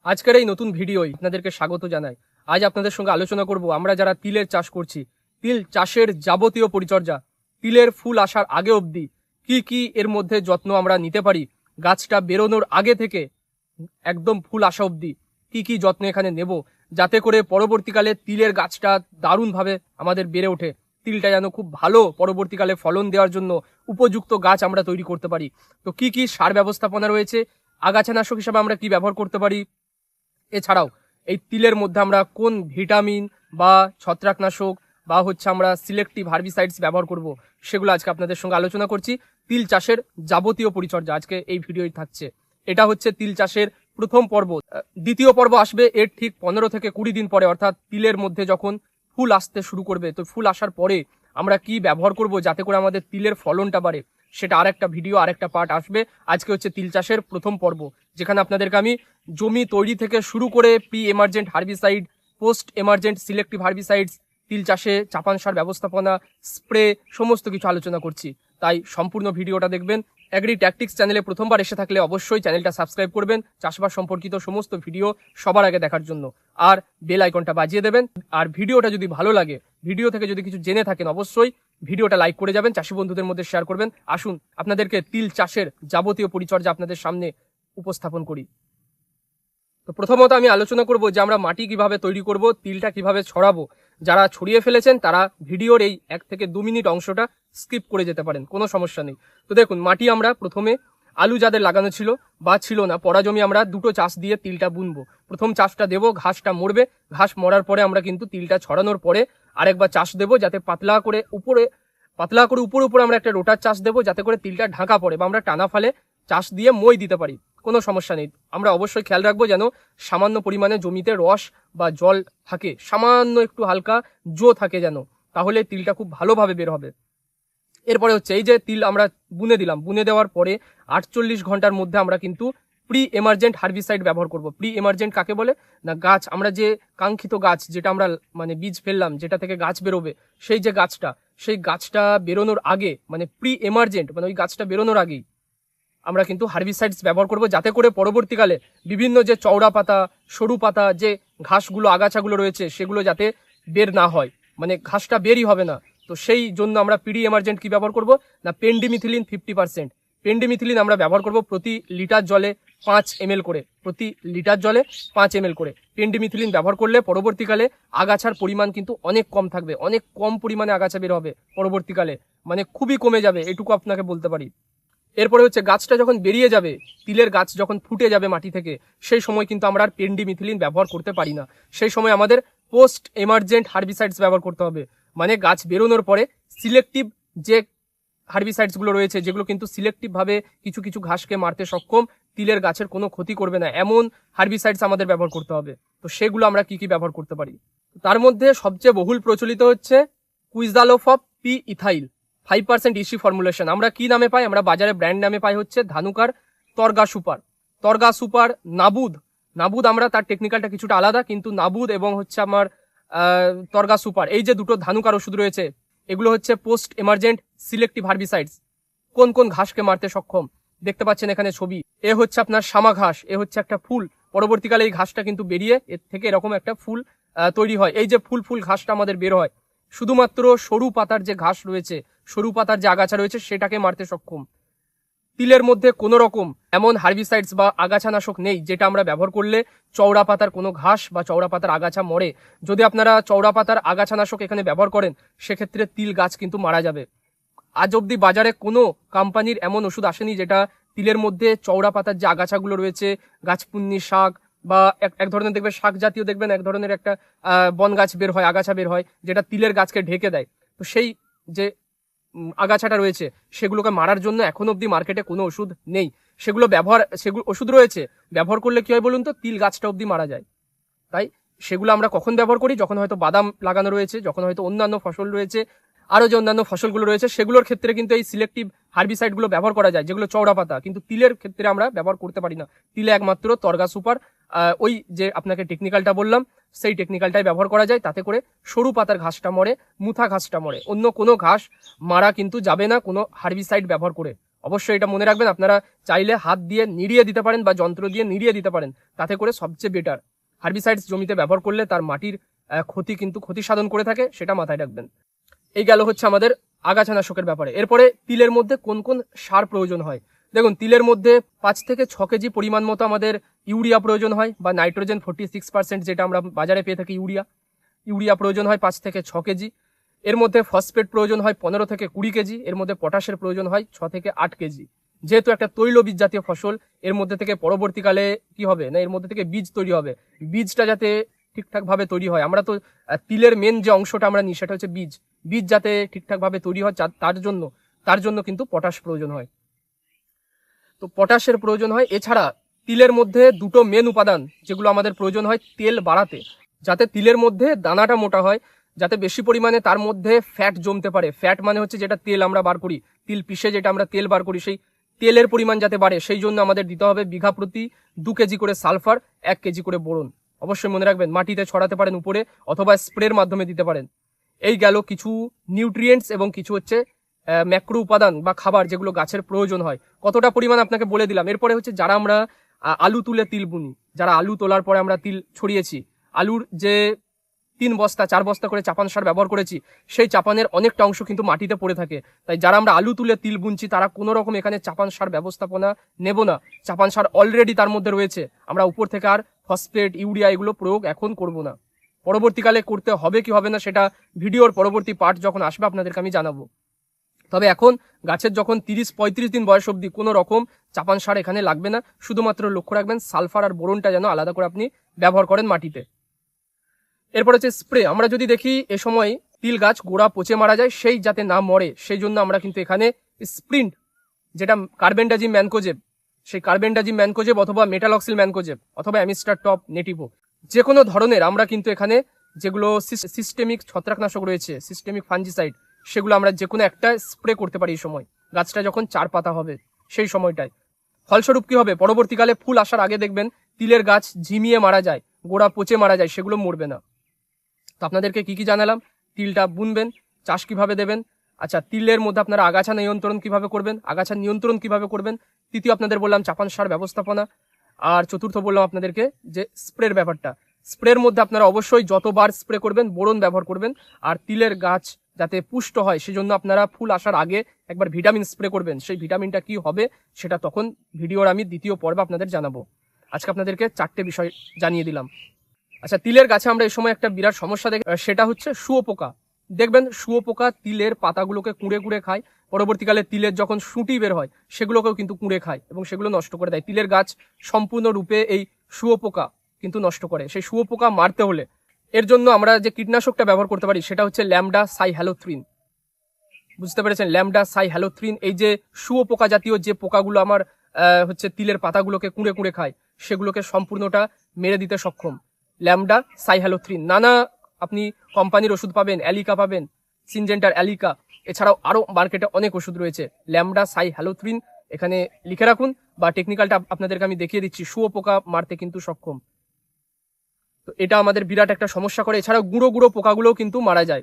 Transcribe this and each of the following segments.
আজকের এই নতুন ভিডিওয় আপনাদেরকে স্বাগত জানাই। আজ আপনাদের সঙ্গে আলোচনা করব আমরা যারা তিলের চাষ করছি, তিল চাষের যাবতীয় পরিচর্যা, তিলের ফুল আসার আগে অবধি কি কি এর মধ্যে যত্ন আমরা নিতে পারি, গাছটা বেরোনোর আগে থেকে একদম ফুল আসা অবধি কি কি যত্ন এখানে নেব, যাতে করে পরবর্তীকালে তিলের গাছটা দারুণভাবে আমাদের বেড়ে ওঠে, তিলটা যেন খুব ভালো পরবর্তীকালে ফলন দেওয়ার জন্য উপযুক্ত গাছ আমরা তৈরি করতে পারি। তো কি কি সার ব্যবস্থাপনা রয়েছে, আগাছানাশক হিসাবে আমরা কি ব্যবহার করতে পারি, এছাড়াও এই তিলের মধ্যে আমরা কোন ভিটামিন বা ছত্রাকনাশক বা আমরা সিলেক্টিভ হার্বিসাইডস ব্যবহার করব, সেগুলো আজকে আপনাদের সঙ্গে আলোচনা করছি। তিল চাষের যাবতীয় পরিচর্যা আজকে এই ভিডিওই থাকছে। এটা হচ্ছে তিল চাষের প্রথম পর্ব। দ্বিতীয় পর্ব আসবে এর ঠিক 15 থেকে 20 দিন পরে, অর্থাৎ তিলের মধ্যে যখন ফুল আসতে শুরু করবে। তো ফুল আসার পরে আমরা কি ব্যবহার করব যাতে করে আমাদের তিলের ফলনটা বাড়ে, সেটা আরেকটা ভিডিও, আরেকটা পার্ট আসবে। আজকে হচ্ছে তিল চাষের প্রথম পর্ব, যেখানে আপনাদেরকে আমি জমি তৈরি থেকে শুরু করে pre emergent herbicide, post emergent selective herbicides, তিল চাষে চাপান সার ব্যবস্থাপনা, স্প্রে, সমস্ত কিছু আলোচনা করছি। তাই সম্পূর্ণ ভিডিওটা দেখবেন। অ্যাগ্রি ট্যাকটিক্স চ্যানেলে প্রথমবার এসে থাকলে অবশ্যই চ্যানেলটা সাবস্ক্রাইব করবেন চাষবাস সম্পর্কিত সমস্ত ভিডিও সবার আগে দেখার জন্য, আর বেল আইকনটা বাজিয়ে দেবেন। আর ভিডিওটা যদি ভালো লাগে, ভিডিও থেকে যদি কিছু জেনে থাকেন, অবশ্যই ভিডিওটা লাইক করে যাবেন, চাষি বন্ধুদের মধ্যে শেয়ার করবেন। আসুন আপনাদেরকে তিল চাষের যাবতীয় পরিচর্যা আপনাদের সামনে উপস্থাপন করি। তো প্রথমত আমি আলোচনা করব যে আমরা মাটি কিভাবে তৈরি করব, তিলটা কিভাবে ছড়াবো। যারা ছড়িয়ে ফেলেছেন তারা ভিডিওর এই 1 থেকে 2 মিনিট অংশটা স্কিপ করে যেতে পারেন, কোনো সমস্যা নেই। তো দেখুন, মাটি আমরা প্রথমে আলু যাদের লাগানো ছিল বা ছিল না, পড়া জমি আমরা 2টো চাষ দিয়ে তিলটা বুনবো। প্রথম চাষটা দেবো, ঘাসটা মরবে, ঘাস মরার পরে আমরা কিন্তু তিলটা ছড়ানোর পরে আরেকবার চাষ দেবো, যাতে পাতলা করে উপরে উপরে আমরা একটা রোটার চাষ দেবো, যাতে করে তিলটা ঢাকা পড়ে বা আমরা টানা ফালে চাষ দিয়ে মই দিতে পারি, কোনো সমস্যা নেই। আমরা অবশ্যই খেয়াল রাখবো যেন সামান্য পরিমাণে জমিতে রস বা জল থাকে, সামান্য একটু হালকা জো থাকে যেন, তাহলে তিলটা খুব ভালোভাবে বের হবে। এরপরে এই যে তিল আমরা বুনে দিলাম, বুনে দেওয়ার পরে 48 ঘন্টার মধ্যে আমরা কিন্তু প্রি এমার্জেন্ট হার্বিসাইড ব্যবহার করব। প্রি এমার্জেন্ট কাকে বলে না, গাছ, আমরা যে কাঙ্ক্ষিত গাছ, যেটা আমরা বীজ ফেললাম, যেটা থেকে গাছ বেরোবে, সেই যে গাছটা, সেই গাছটা বেরোনোর আগে প্রি এমার্জেন্ট ওই গাছটা বেরোনোর আগেই আমরা কিন্তু হার্বিসাইডস ব্যবহার করব, যাতে করে পরবর্তীকালে বিভিন্ন যে চওড়া পাতা, সরু পাতা, যে ঘাসগুলো, আগাছাগুলো রয়েছে, সেগুলো যাতে বের না হয়, ঘাসটা বেরই হবে না। তো সেই জন্য আমরা প্রি এমার্জেন্ট কি ব্যবহার করব না, পেন্ডিমিথিলিন 50%। পেন্ডিমিথিলিন আমরা ব্যবহার করব প্রতি লিটার জলে 5 ml করে, প্রতি লিটার জলে 5 ml করে পেন্ডিমিথিলিন ব্যবহার করলে পরবর্তীকালে আগাছার পরিমাণ কিন্তু অনেক কম থাকবে, অনেক কম পরিমাণে আগাছা বের হবে পরবর্তীকালে, খুবই কমে যাবে, এটুকু আপনাকে বলতে পারি। এরপরে গাছটা যখন বেরিয়ে যাবে, তিলের গাছ যখন ফুটে যাবে মাটি থেকে, সেই সময় কিন্তু আমরা আর পেন্ডিমিথিলিন ব্যবহার করতে পারি না। সেই সময় আমাদের পোস্ট এমার্জেন্ট হার্বিসাইডস ব্যবহার করতে হবে। গাছ বেরোনোর পরে সিলেক্টিভ যে হার্বিসাইডস গুলো রয়েছে, যেগুলো কিন্তু সিলেক্টিভ ভাবে কিছু কিছু ঘাসকে মারতে সক্ষম, তিলের গাছের কোনো ক্ষতি করবে না, এমন হার্বিসাইডস আমাদের ব্যবহার করতে হবে। তো সেগুলো আমরা কি কি ব্যবহার করতে পারি, তার মধ্যে সবচেয়ে বহুল প্রচলিত হচ্ছে কুইজালোফপ পি ইথাইল 5% ইসি ফর্মুলেশন। আমরা কি নামে পাই, আমরা বাজারে ব্র্যান্ড নামে পাই হচ্ছে ধানুকার তরগা সুপার, নাবুদ আমরা তার টেকনিক্যালটা কিছুটা আলাদা, কিন্তু নাবুদ এবং আমার তরগা সুপার, এই যে দুটো ধানুকার ওষুধ রয়েছে, এগুলো হচ্ছে পোস্ট এমার্জেন্ট সিলেক্টিভ হার্বিসাইডস। কোন কোন ঘাসকে মারতে সক্ষম দেখতে পাচ্ছেন এখানে ছবি। এ হচ্ছে আপনার শামা ঘাস, এ হচ্ছে একটা ফুল, পরবর্তীকালে এই ঘাসটা কিন্তু বেরিয়ে এর থেকে এরকম একটা ফুল তৈরি হয়। এই যে ফুল ঘাসটা আমাদের বের হয়, শুধুমাত্র সরু পাতার যে ঘাস রয়েছে, সরু পাতার যে আগাছা রয়েছে, সেটাকে মারতে সক্ষম। তিলের মধ্যে কোনো রকম এমন হার্বিসাইডস বা আগাছানাশক নেই যেটা আমরা ব্যবহার করলে চওড়া পাতার কোনো ঘাস বা চওড়া পাতার আগাছা মরে। যদি আপনারা চওড়া পাতার আগাছানাশক এখানে ব্যবহার করেন, সেক্ষেত্রে তিল গাছ কিন্তু মারা যাবে। আজ অব্দি বাজারে কোনো কোম্পানির এমন ওষুধ আসেনি যেটা তিলের মধ্যে চওড়া পাতার যে আগাছাগুলো রয়েছে, গাছপুন্নি শাক বা এক ধরনের দেখবেন শাক জাতীয়, দেখবেন এক ধরনের একটা বন গাছ বের হয়, আগাছা বের হয়, যেটা তিলের গাছকে ঢেকে দেয়। তো সেই যে আগাছাটা রয়েছে, সেগুলোকে মারার জন্য এখন অব্দি মার্কেটে কোনো ওষুধ নেই। সেগুলো ওষুধ রয়েছে, ব্যবহার করলে কি হয় বলুন তো, তিল গাছটা অব্দি মারা যায়। তাই সেগুলো আমরা কখন ব্যবহার করি, যখন হয়তো বাদাম লাগানো রয়েছে, যখন হয়তো অন্যান্য ফসল রয়েছে, আরো যে অন্যান্য ফসলগুলো রয়েছে, সেগুলোর ক্ষেত্রে কিন্তু এই সিলেক্টিভ হার্বিসাইড গুলো ব্যবহার করা যায়, যেগুলো চওড়া পাতা, কিন্তু তিলের ক্ষেত্রে আমরা ব্যবহার করতে পারি না। তিলে একমাত্র তরগা সুপার, ওই যে আপনাকে টেকনিক্যালটা বললাম, সেই টেকনিক্যালটাই ব্যবহার করা যায়, তাতে করে সরু পাতার ঘাসটা মরে, মুথা ঘাসটা মরে, অন্য কোনো ঘাস মারা কিন্তু যাবে না কোনো হার্বিসাইড ব্যবহার করে। অবশ্যই এটা মনে রাখবেন, আপনারা চাইলে হাত দিয়ে নিড়িয়ে দিতে পারেন বা যন্ত্র দিয়ে নিড়িয়ে দিতে পারেন, তাতে করে সবচেয়ে বেটার। হার্বিসাইডস জমিতে ব্যবহার করলে তার মাটির ক্ষতি সাধন করে থাকে, সেটা মাথায় রাখবেন। এই গেল হচ্ছে আমাদের আগাছানাশকের ব্যাপারে। এরপরে তিলের মধ্যে কোন কোন সার প্রয়োজন হয়। দেখুন, তিলের মধ্যে 5 থেকে 6 কেজি পরিমাণ মতো আমাদের ইউরিয়া প্রয়োজন হয়, বা নাইট্রোজেন 46% যেটা আমরা বাজারে পেয়ে থাকি ইউরিয়া প্রয়োজন হয় 5 থেকে 6 কেজি। এর মধ্যে ফসফেট প্রয়োজন হয় 15 থেকে 20 কেজি। এর মধ্যে পটাশের প্রয়োজন হয় 6 থেকে 8 কেজি। যেহেতু একটা তৈলবীজ জাতীয় ফসল, এর মধ্যে থেকে পরবর্তীকালে কি হবে না, এর মধ্যে থেকে বীজ তৈরি হবে। বীজটা যাতে ঠিকঠাক ভাবে তৈরি হয়, আমরা তো তিলের মেন যে অংশটা আমরা নিই সেটা হচ্ছে বীজ যাতে ঠিকঠাক ভাবে তৈরি হয়, তার জন্য কিন্তু পটাশ প্রয়োজন হয়। তো পটাশের প্রয়োজন হয়। এছাড়া তিলের মধ্যে দুটো মেন উপাদান যেগুলো আমাদের প্রয়োজন হয় তেল বাড়াতে, যাতে তিলের মধ্যে দানাটা মোটা হয়, যাতে বেশি পরিমাণে তার মধ্যে ফ্যাট জমতে পারে। ফ্যাট মানে হচ্ছে যেটা তেল আমরা বার করি, তিল পিষে যেটা আমরা তেল বার করি, সেই তেলের পরিমাণ যাতে বাড়ে, সেই জন্য আমাদের দিতে হবে বিঘা প্রতি 2 কেজি করে সালফার, 1 কেজি করে বোরন। অবশ্যই মনে রাখবেন, মাটিতে ছড়াতে পারেন উপরে, অথবা স্প্রের মাধ্যমে দিতে পারেন। এই গেল কিছু নিউট্রিয়েন্টস এবং কিছু হচ্ছে ম্যাক্রো উপাদান বা খাবার যেগুলো গাছের প্রয়োজন হয়। কতটা পরিমাণ আপনাকে বলে দিলাম। এরপরে হচ্ছে যারা আমরা আলু তুলে তিল বুনি, যারা আলু তোলার পরে আমরা তিল ছড়িয়েছি, আলুর যে 3 বস্তা 4 বস্তা করে চাপান সার ব্যবহার করেছি, সেই চাপানের অনেকটা অংশ কিন্তু মাটিতে পড়ে থাকে। তাই যারা আমরা আলু তুলে তিল বুনছি, তারা কোনো রকম এখানে চাপান সার ব্যবস্থাপনা নেব না। চাপান সার অলরেডি তার মধ্যে রয়েছে, আমরা উপর থেকে আর ফসফেট, ইউরিয়া এগুলো প্রয়োগ এখন করব না। পরবর্তীকালে করতে হবে কি হবে না সেটা ভিডিওর পরবর্তী পার্ট যখন আসবে আপনাদেরকে আমি জানাবো। তবে এখন গাছের যখন 30-35 দিন বয়স অবধি কোনো রকম চাপান সার এখানে লাগবে না। শুধুমাত্র লক্ষ্য রাখবেন সালফার আর বোরনটা যেন আলাদা করে আপনি ব্যবহার করেন মাটিতে। এরপর হচ্ছে স্প্রে। আমরা যদি দেখি এ সময় তিল গাছ গোড়া পচে মারা যায়, সেই যাতে না মরে সেই জন্য আমরা কিন্তু এখানে স্প্রিন্ট, যেটা কার্বেন্ডাজিম ম্যানকোজেব, সেই কার্বেন্ডাজিম ম্যানকোজেব অথবা মেটালক্সিল ম্যানকোজেব অথবা অ্যামিস্টার টপ নেটিভো, যে কোনো ধরনের আমরা কিন্তু এখানে যেগুলো সিস্টেমিক ছত্রাকনাশক রয়েছে, সিস্টেমিক ফাঞ্জিসাইড, সেগুলো আমরা যে কোনো একটা স্প্রে করতে পারি এই সময়, গাছটা যখন 4 পাতা হবে সেই সময়টায়। ফলস্বরূপ কি হবে, পরবর্তীকালে ফুল আসার আগে দেখবেন তিলের গাছ ঝিমিয়ে মারা যায়, গোড়া পচে মারা যায়, সেগুলো মরবে না। তো আপনাদেরকে কি জানালাম, তিলটা বুনবেন, চাষ কিভাবে দেবেন। আচ্ছা, তিলের মধ্যে আপনারা আগাছা নিয়ন্ত্রণ কিভাবে করবেন। তৃতীয় আপনাদের বললাম চাপান সার ব্যবস্থাপনা। আর চতুর্থ বললাম আপনাদেরকে যে স্প্রের ব্যাপারটা। স্প্রের মধ্যে আপনারা অবশ্যই যতবার স্প্রে করবেন বোরন ব্যবহার করবেন। আর তিলের গাছ যাতে পুষ্ট হয় সেজন্য আপনারা ফুল আসার আগে একবার ভিটামিন স্প্রে করবেন। সেই ভিটামিনটা কি হবে সেটা তখন ভিডিওর আমি দ্বিতীয় পর্বে আপনাদের জানাবো। আজকে আপনাদেরকে 4টে বিষয় জানিয়ে দিলাম। আচ্ছা, তিলের গাছে আমরা এই সময় একটা বিরাট সমস্যা দেখি, সেটা হচ্ছে শুয়োপোকা। দেখবেন শুয়োপোকা তিলের পাতাগুলোকে কুঁড়ে খায়। পরবর্তীকালে তিলের যখন সুঁটি বের হয় সেগুলোকেও কিন্তু কুঁড়ে খায় এবং সেগুলো নষ্ট করে দেয়। তিলের গাছ সম্পূর্ণরূপে এই শুয়োপোকা কিন্তু নষ্ট করে। সেই শুয়োপোকা মারতে হলে এর জন্য আমরা যে কীটনাশকটা ব্যবহার করতে পারি সেটা হচ্ছে ল্যামডা সাইহ্যালোথ্রিন। বুঝতে পেরেছেন, ল্যামডা সাইহ্যালোথ্রিন। এই যে শুয়োপোকা জাতীয় যে পোকাগুলো আমার হচ্ছে তিলের পাতাগুলোকে কুঁড়ে খায়, সেগুলোকে সম্পূর্ণটা মেরে দিতে সক্ষম ল্যামডা সাইহ্যালোথ্রিন। নানা আপনি কোম্পানির ওষুধ পাবেন, অ্যালিকা পাবেন, সিনজেন্টার অ্যালিকা, এছাড়াও আরো মার্কেটে অনেক ওষুধ রয়েছে। ল্যামডা সাইহ্যালোথ্রিন এখানে লিখে রাখুন, বা টেকনিক্যালটা আপনাদেরকে আমি দেখিয়ে দিচ্ছি। শুয়োপোকা মারতে কিন্তু সক্ষম। তো এটা আমাদের বিরাট একটা সমস্যা করে। এছাড়াও গুঁড়ো পোকাগুলোও কিন্তু মারা যায়।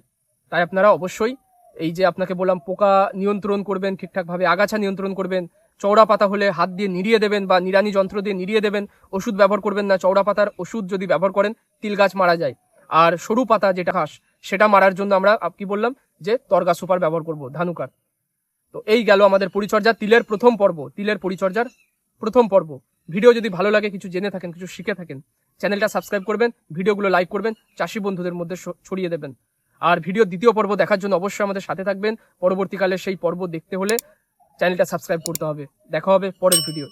তাই আপনারা অবশ্যই এই যে আপনাকে বললাম পোকা নিয়ন্ত্রণ করবেন ঠিকঠাকভাবে, আগাছা নিয়ন্ত্রণ করবেন। চওড়া পাতা হলে হাত দিয়ে নিড়িয়ে দেবেন বা নিড়ানি যন্ত্র দিয়ে নিড়িয়ে দেবেন। ওষুধ ব্যবহার করবেন না। চওড়া পাতার ওষুধ যদি ব্যবহার করেন তিল গাছ মারা যায়। আর সরু পাতা যেটা ঘাস, সেটা মারার জন্য আমরা কি বললাম যে তরগা সুপার ব্যবহার করব, ধানুকার। তো এই গেল আমাদের পরিচর্যা, তিলের প্রথম পর্ব, তিলের পরিচর্যার প্রথম পর্ব। ভিডিও যদি ভালো লাগে, কিছু জেনে থাকেন, কিছু শিখে থাকেন, চ্যানেলটা সাবস্ক্রাইব করবেন, ভিডিওগুলো লাইক করবেন, চাষি বন্ধুদের মধ্যে ছড়িয়ে দেবেন। আর ভিডিও দ্বিতীয় পর্ব দেখার জন্য অবশ্যই আমাদের সাথে থাকবেন। পরবর্তীকালে সেই পর্ব দেখতে হলে চ্যানেলটা সাবস্ক্রাইব করতে হবে। দেখা হবে পরের ভিডিও।